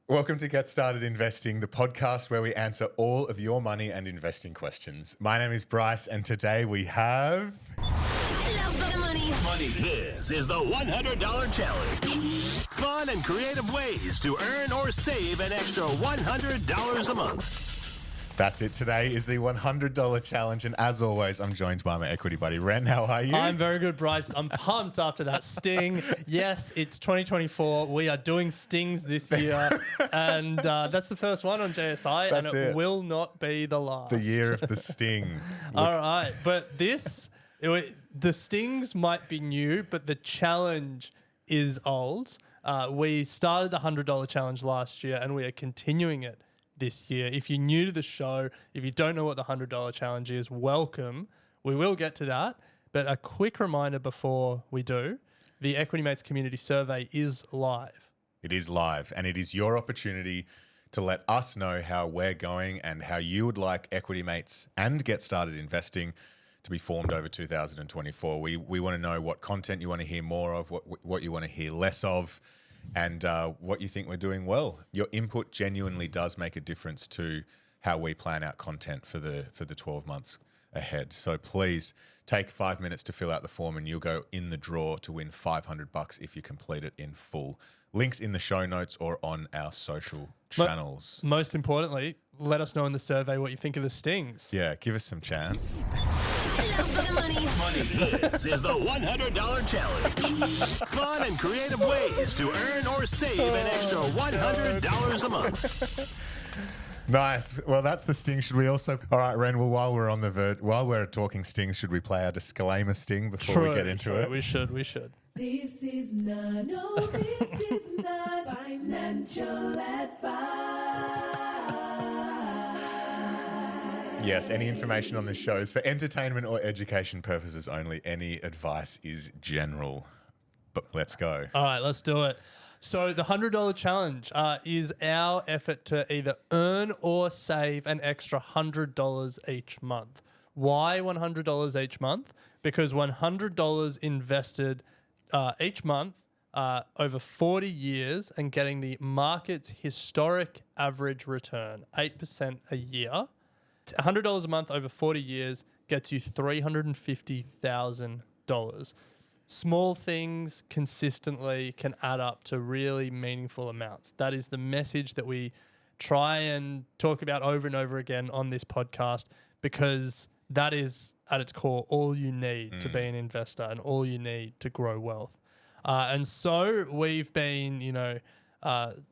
Welcome to Get Started Investing, the podcast where we answer all of your money and investing questions. My name is Bryce, and today we have... Love for the money. This is the $100 Challenge. Fun and creative ways to earn or save an extra $100 a month. That's it. Today is the $100 Challenge, and as always, I'm joined by my equity buddy, Ren. How are you? I'm very good, Bryce. I'm pumped after that sting. Yes, it's 2024. We are doing stings this year, and that's the first one on JSI, That's and it it. will not be the last. The year of the sting. All right, but the stings might be new, but the challenge is old. We started the $100 Challenge last year, and we are continuing it this year. If you're new to the show, if you don't know what the $100 Challenge is, welcome. We will get to that. But a quick reminder before we do, the Equity Mates community survey is live. It is live, and it is your opportunity to let us know how we're going and how you would like Equity Mates and Get Started Investing to be formed over 2024. We want to know what content you want to hear more of, what you want to hear less of, and what you think we're doing well. Your input genuinely does make a difference to how we plan out content for the 12 months ahead. So please take 5 minutes to fill out the form, and you'll go in the draw to win $500 if you complete it in full. Links in the show notes or on our social channels. Most importantly, let us know in the survey what you think of the stings. Yeah, give us some chance. Love for the money. This is the $100 Challenge. Fun and creative ways to earn or save an extra $100 a month. Nice. Well, that's the sting. Should we also? All right, Ren. Well, while we're talking stings, should we play our disclaimer sting before we get into it? We should. This is not financial advice. Yes. Any information on this show is for entertainment or education purposes only. Any advice is general. But let's go. All right, let's do it. So the $100 Challenge is our effort to either earn or save an extra $100 each month. Why $100 each month? Because $100 invested each month over 40 years and getting the market's historic average return, 8% a year. $100 a month over 40 years gets you $350,000. Small things consistently can add up to really meaningful amounts. That is the message that we try and talk about over and over again on this podcast, because that is at its core all you need to be an investor and all you need to grow wealth. And so we've been,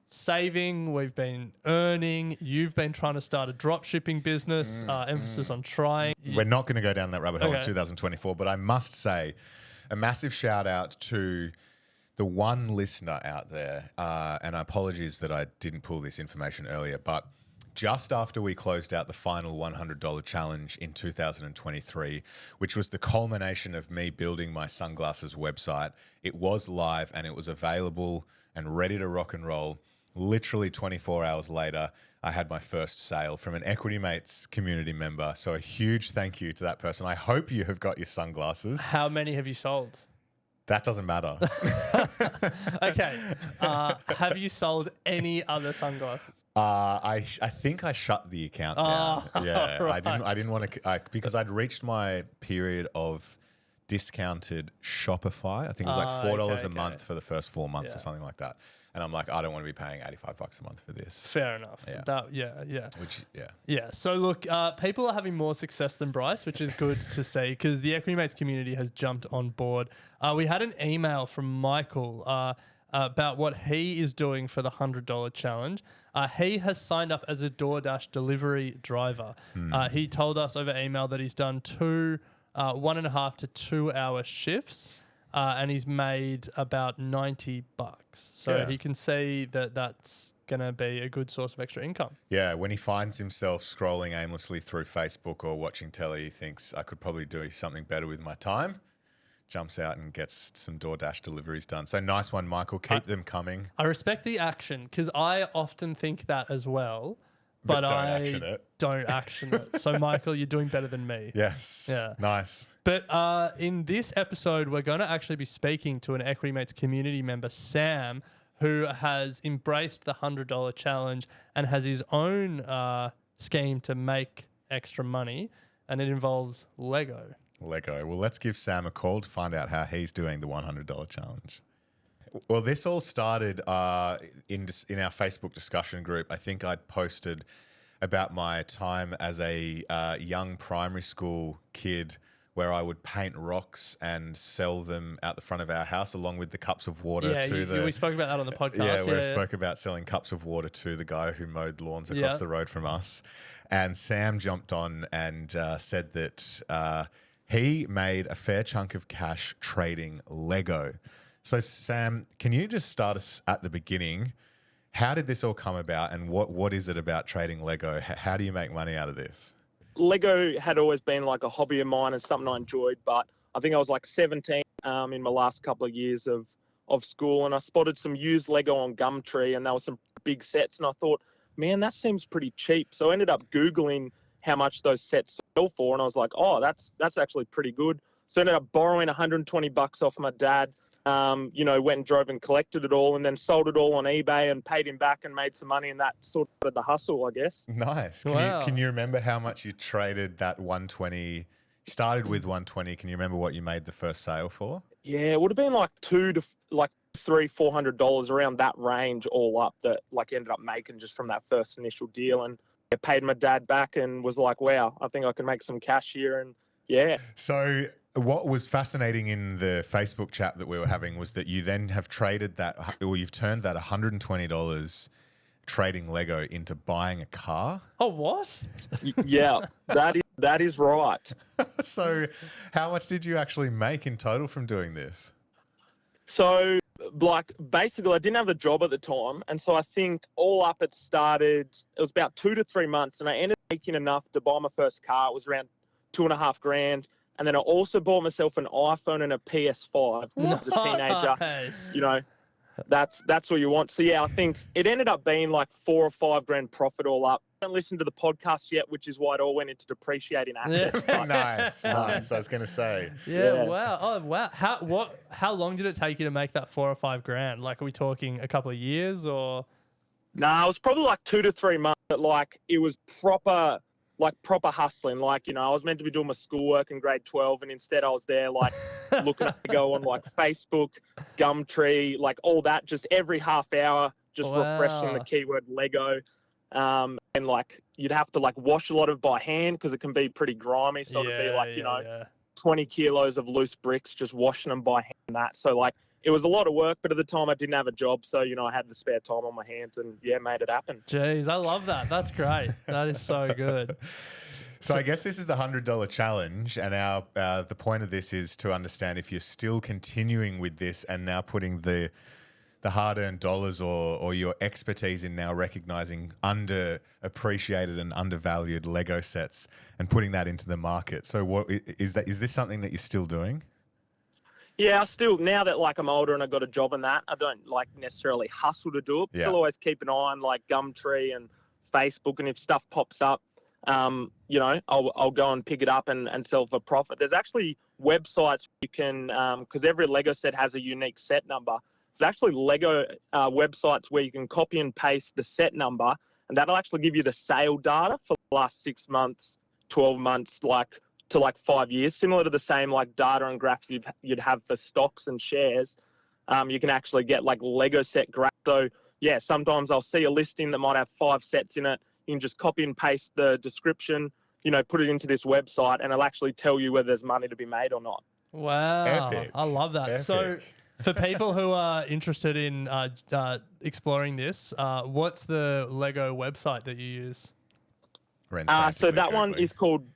saving, we've been earning, you've been trying to start a drop shipping business, emphasis on trying. We're not going to go down that rabbit hole in Okay. 2024, but I must say a massive shout out to the one listener out there, and apologies that I didn't pull this information earlier, but just after we closed out the final $100 Challenge in 2023, which was the culmination of me building my sunglasses website, it was live and it was available and ready to rock and roll. Literally 24 hours later, I had my first sale from an Equity Mates community member. So a huge thank you to that person. I hope you have got your sunglasses. How many have you sold? That doesn't matter. Okay. Have you sold any other sunglasses? I think I shut the account down. Yeah, right. I didn't want to because I'd reached my period of discounted Shopify. I think it was like $4 a month for the first 4 months or something like that. And I'm like, I don't want to be paying $85 a month for this. Fair enough. Yeah. Yeah. Which, yeah. Yeah. So look, people are having more success than Bryce, which is good to see, because the Equity Mates community has jumped on board. We had an email from Michael about what he is doing for the $100 Challenge. He has signed up as a DoorDash delivery driver. He told us over email that he's done 1.5 to 2 hour shifts. And he's made about $90. So Yeah. he can see that that's going to be a good source of extra income. Yeah, when he finds himself scrolling aimlessly through Facebook or watching telly, he thinks, I could probably do something better with my time. Jumps out and gets some DoorDash deliveries done. So nice one, Michael. Keep them coming. I respect the action, because I often think that as well. But don't I action it. don't action it. So, Michael, you're doing better than me. Yes. Yeah. Nice. But in this episode, we're going to actually be speaking to an Equity Mates community member, Sam, who has embraced the $100 challenge and has his own scheme to make extra money, and it involves Lego. Lego. Well, let's give Sam a call to find out how he's doing the $100 challenge. Well, this all started in our Facebook discussion group. I think I'd posted about my time as a young primary school kid where I would paint rocks and sell them out the front of our house along with the cups of water We spoke about that on the podcast. Yeah, we spoke about selling cups of water to the guy who mowed lawns across the road from us. And Sam jumped on and said that he made a fair chunk of cash trading Lego. So, Sam, can you just start us at the beginning? How did this all come about, and what is it about trading Lego? How do you make money out of this? Lego had always been like a hobby of mine and something I enjoyed, but I think I was like 17 in my last couple of years of school, and I spotted some used Lego on Gumtree, and there were some big sets, and I thought, man, that seems pretty cheap. So I ended up Googling how much those sets sell for, and I was like, oh, that's actually pretty good. So I ended up borrowing $120 off my dad. Went and drove and collected it all, and then sold it all on eBay and paid him back and made some money, and that sort of the hustle, I guess. Nice. Wow. Can you remember how much you traded that 120? Started with 120. Can you remember what you made the first sale for? Yeah, it would have been like $300-400 around that range all up that like ended up making just from that first initial deal, and I paid my dad back and was like, wow, I think I can make some cash here, and yeah. So what was fascinating in the Facebook chat that we were having was that you then have traded that, or you've turned that $120 trading Lego into buying a car. Oh, what? Yeah, that is right. So how much did you actually make in total from doing this? So, like, basically, I didn't have a job at the time. And so I think all up it was about 2 to 3 months. And I ended up making enough to buy my first car. It was around $2,500. And then I also bought myself an iPhone and a PS5 as a teenager. Nice. That's what you want. So, yeah, I think it ended up being like $4,000 or $5,000 profit all up. I haven't listened to the podcast yet, which is why it all went into depreciating assets. But, Nice. I was going to say. Yeah, wow. Oh, wow. How long did it take you to make that $4,000 or $5,000? Like, are we talking a couple of years or? Nah, it was probably like 2 to 3 months, but like it was proper hustling. Like, I was meant to be doing my schoolwork in grade 12, and instead I was there like looking at go on like Facebook, Gumtree, like all that, just every half hour, just refreshing the keyword Lego. And like you'd have to like wash a lot of by hand because it can be pretty grimy. So it'd be like, 20 kilos of loose bricks, just washing them by hand and that. So like it was a lot of work, but at the time I didn't have a job. So, I had the spare time on my hands and made it happen. Jeez, I love that. That's great. That is so good. So I guess this is the $100 challenge, and the point of this is to understand if you're still continuing with this and now putting the hard-earned dollars or your expertise in now recognizing underappreciated and undervalued Lego sets and putting that into the market. So what is that? Is this something that you're still doing? Yeah, I still, now that like I'm older and I've got a job and that, I don't like necessarily hustle to do it. Yeah. I'll always keep an eye on like Gumtree and Facebook, and if stuff pops up, I'll go and pick it up and sell for profit. There's actually websites you can, because every Lego set has a unique set number. There's actually Lego websites where you can copy and paste the set number, and that'll actually give you the sale data for the last 6 months, 12 months, to 5 years, similar to the same like data and graphs you'd have for stocks and shares. You can actually get like Lego set graphs. So yeah, sometimes I'll see a listing that might have 5 sets in it. You can just copy and paste the description, put it into this website, and it'll actually tell you whether there's money to be made or not. Wow. Epic. I love that. Epic. So for people who are interested in exploring this, what's the Lego website that you use? So that one is called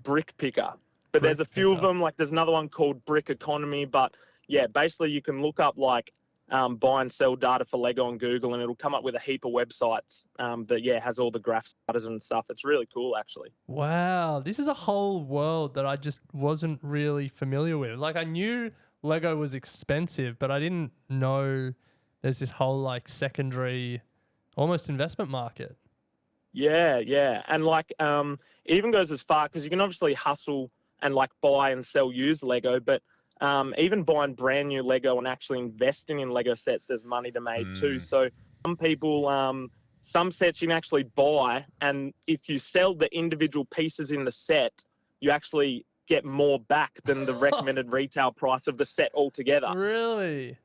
Brick Picker, but there's a few of them. Like there's another one called Brick Economy, but yeah, basically you can look up like buy and sell data for Lego on Google, and it'll come up with a heap of websites that has all the graphs and stuff. It's really cool, actually. Wow, this is a whole world that I just wasn't really familiar with. Like I knew Lego was expensive, but I didn't know there's this whole like secondary, almost investment market. Yeah. And like, it even goes as far, because you can obviously hustle and like buy and sell used Lego, but even buying brand new Lego and actually investing in Lego sets, there's money to make too. So some people, some sets you can actually buy, and if you sell the individual pieces in the set, you actually get more back than the recommended retail price of the set altogether. Really?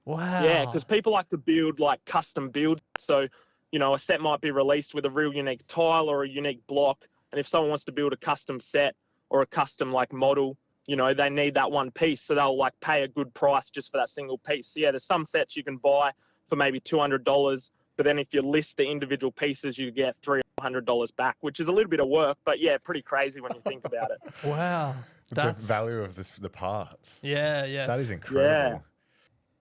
Wow. Yeah, because people like to build like custom builds. So, you know, a set might be released with a real unique tile or a unique block. And if someone wants to build a custom set or a custom like model, you know, they need that one piece. So they'll like pay a good price just for that single piece. So yeah, there's some sets you can buy for maybe $200. But then if you list the individual pieces, you get $300 back, which is a little bit of work. But yeah, pretty crazy when you think about it. Wow. The value of the parts. Yeah, yeah. That is incredible. Yeah.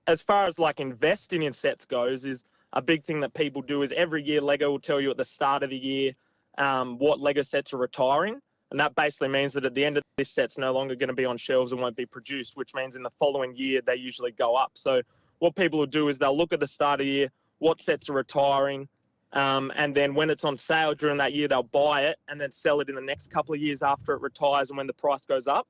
As far as like investing in sets goes, is a big thing that people do is every year Lego will tell you at the start of the year what Lego sets are retiring. And that basically means that at the end of this set's no longer going to be on shelves and won't be produced, which means in the following year they usually go up. So what people will do is they'll look at the start of the year, what sets are retiring, and then when it's on sale during that year, they'll buy it and then sell it in the next couple of years after it retires and when the price goes up.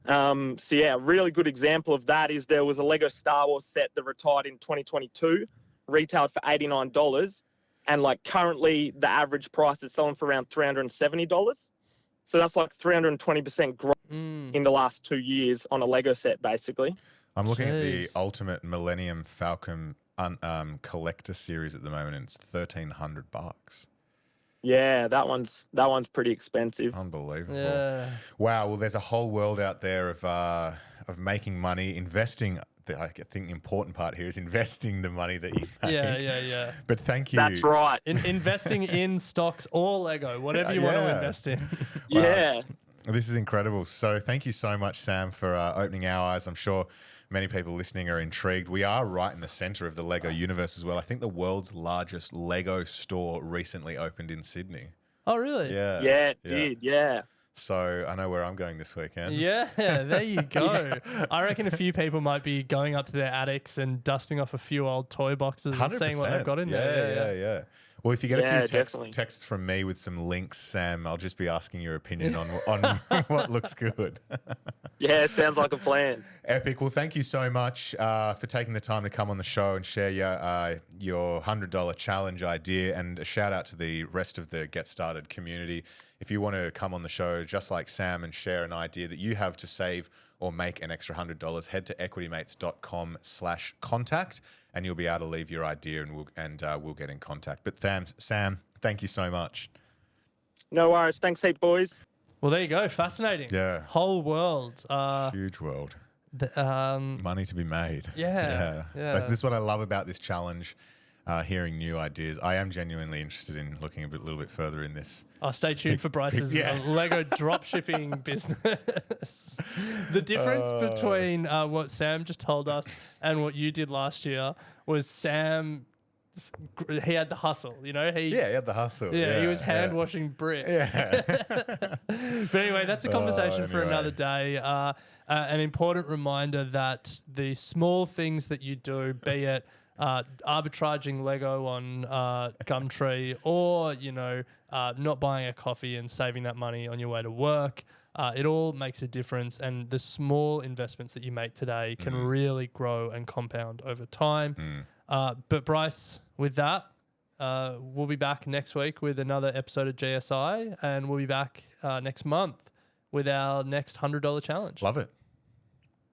So yeah, a really good example of that is there was a Lego Star Wars set that retired in 2022, retailed for $89, and like currently the average price is selling for around $370. So that's like 320% growth in the last 2 years on a Lego set, basically. I'm looking at the Jeez. Ultimate Millennium Falcon collector series at the moment, and it's $1,300. Yeah, that one's pretty expensive. Unbelievable. Yeah. Wow. Well, there's a whole world out there of making money, investing. I think the important part here is investing the money that you make. Yeah. But thank you. That's right. Investing in stocks or Lego, whatever you want to Yeah. invest in. Yeah. This is incredible. So thank you so much, Sam, for opening our eyes. I'm sure many people listening are intrigued. We are right in the center of the Lego universe as well. I think the world's largest Lego store recently opened in Sydney. Oh, really? Yeah. Yeah, it did. Yeah. So I know where I'm going this weekend. Yeah, there you go. I reckon a few people might be going up to their attics and dusting off a few old toy boxes and seeing what they've got in there. Yeah. Well, if you get a Yeah, few definitely. texts from me with some links, Sam, I'll just be asking your opinion on what looks good. Yeah, sounds like a plan. Epic. Well, thank you so much for taking the time to come on the show and share your $100 challenge idea, and a shout out to the rest of the Get Started community. If you want to come on the show just like Sam and share an idea that you have to save or make an extra $100, head to equitymates.com/contact and you'll be able to leave your idea and we'll get in contact. But Sam, thank you so much. No worries. Thanks, heap, boys. Well, there you go. Fascinating. Yeah. Whole world. Huge world. The, Money to be made. Yeah. This is what I love about this challenge, hearing new ideas. I am genuinely interested in looking a little bit further in this. stay tuned for Bryce's Lego drop shipping business. The difference between what Sam just told us and what you did last year was Sam, he had the hustle, you know? He had the hustle. Yeah, he was hand washing bricks. Yeah. But anyway, that's a conversation for another day. An important reminder that the small things that you do, be it arbitraging Lego on Gumtree, or not buying a coffee and saving that money on your way to work, it all makes a difference. And the small investments that you make today can really grow and compound over time. But Bryce, with that, we'll be back next week with another episode of GSI, and we'll be back next month with our next $100 challenge. Love it.